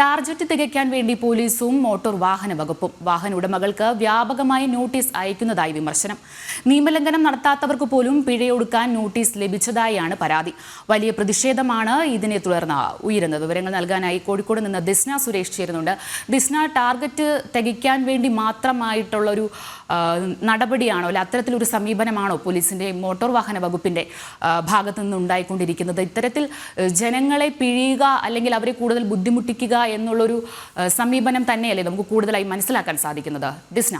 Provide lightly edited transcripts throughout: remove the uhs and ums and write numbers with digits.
Target തികയ്ക്കാൻ വേണ്ടി പോലീസും motor വാഹന വകുപ്പും വാഹന ഉടമകൾക്ക് വ്യാപകമായി നോട്ടീസ് അയക്കുന്നതായി വിമർശനം. നിയമലംഘനം നടത്താത്തവർക്ക് പോലും പിഴയൊടുക്കാൻ നോട്ടീസ് ലഭിച്ചതായാണ് പരാതി. വലിയ പ്രതിഷേധമാണ് ഇതിനെ തുടർന്ന് ഉയരുന്നത്. വിവരങ്ങൾ നൽകാനായി കോഴിക്കോട് നിന്ന് ദിസ്ന സുരേഷ് ചേരുന്നുണ്ട്. ദിസ്ന, ടാർഗറ്റ് തികയ്ക്കാൻ വേണ്ടി മാത്രമായിട്ടുള്ളൊരു നടപടിയാണോ, അല്ല അത്തരത്തിലൊരു സമീപനമാണോ പോലീസിന്റെ മോട്ടോർ വാഹന വകുപ്പിന്റെ ഭാഗത്തു നിന്നുണ്ടായിക്കൊണ്ടിരിക്കുന്നത്? ഇത്തരത്തിൽ ജനങ്ങളെ പിഴിയുക അല്ലെങ്കിൽ അവരെ കൂടുതൽ ബുദ്ധിമുട്ടിക്കുക എന്നുള്ളൊരു സമീപനം തന്നെയല്ലേ നമുക്ക് കൂടുതലായി മനസ്സിലാക്കാൻ സാധിക്കുന്നത്? ദിസ്ന.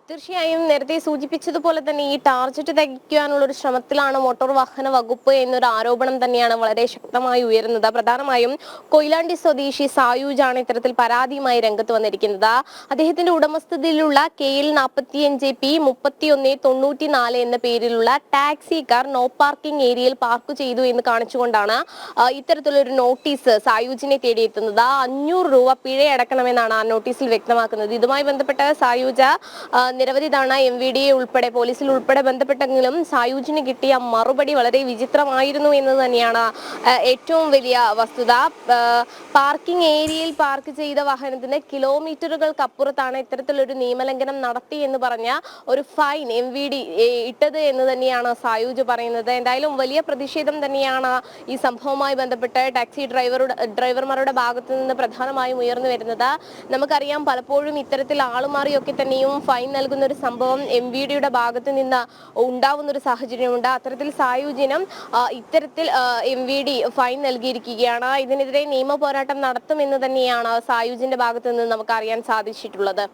തീർച്ചയായും നേരത്തെ സൂചിപ്പിച്ചതുപോലെ തന്നെ ഈ ടാർജറ്റ് തികയ്ക്കാനുള്ള ഒരു ശ്രമത്തിലാണ് മോട്ടോർ വാഹന വകുപ്പ് എന്നൊരു ആരോപണം തന്നെയാണ് വളരെ ശക്തമായി ഉയരുന്നത്. പ്രധാനമായും കൊയിലാണ്ടി സ്വദേശി സായൂജാണ് ഇത്തരത്തിൽ പരാതിയുമായി രംഗത്ത് വന്നിരിക്കുന്നത്. അദ്ദേഹത്തിന്റെ ഉടമസ്ഥതയിലുള്ള KL40P3194 എന്ന പേരിലുള്ള ടാക്സി കാർ നോ പാർക്കിംഗ് ഏരിയയിൽ പാർക്ക് ചെയ്തു എന്ന് കാണിച്ചുകൊണ്ടാണ് ഇത്തരത്തിലൊരു നോട്ടീസ് സായൂജിനെ തേടിയെത്തുന്നത്. 500 രൂപ പിഴയടക്കണമെന്നാണ് ആ നോട്ടീസിൽ വ്യക്തമാക്കുന്നത്. ഇതുമായി ബന്ധപ്പെട്ട സായൂജ നിരവധി തവണ MVDA ഉൾപ്പെടെ പോലീസിൽ ഉൾപ്പെടെ ബന്ധപ്പെട്ടെങ്കിലും സായൂജിന് കിട്ടിയ മറുപടി വളരെ വിചിത്രമായിരുന്നു എന്ന് തന്നെയാണ് ഏറ്റവും വലിയ വസ്തുത. പാർക്കിംഗ് ഏരിയയിൽ പാർക്ക് ചെയ്ത വാഹനത്തിന് കിലോമീറ്ററുകൾക്കപ്പുറത്താണ് ഇത്തരത്തിലൊരു നിയമലംഘനം നടത്തി എന്ന് പറഞ്ഞ ഒരു ഫൈൻ MVD ഇട്ടത് എന്ന് തന്നെയാണ് സായൂജ് പറയുന്നത്. എന്തായാലും വലിയ പ്രതിഷേധം തന്നെയാണ് ഈ സംഭവവുമായി ബന്ധപ്പെട്ട് ടാക്സി ഡ്രൈവർമാരുടെ ഭാഗത്തു നിന്ന് പ്രധാനമായും ഉയർന്നു വരുന്നത്. നമുക്കറിയാം, പലപ്പോഴും ഇത്തരത്തിൽ ആളുമാറിയൊക്കെ തന്നെയും ഫൈൻ നൽകുന്ന ഒരു സംഭവം MVDയുടെ ഭാഗത്ത് നിന്ന് ഉണ്ടാവുന്ന ഒരു സാഹചര്യമുണ്ട്. അത്തരത്തിൽ സായൂജിനും ഇത്തരത്തിൽ MVD ഫൈൻ നൽകിയിരിക്കുകയാണ്. ഇതിനെതിരെ നിയമ പോരാട്ടം നടത്തുമെന്ന് തന്നെയാണ് സായൂജിന്റെ ഭാഗത്ത് നിന്ന് നമുക്ക് അറിയാൻ സാധിച്ചിട്ടുള്ളത്.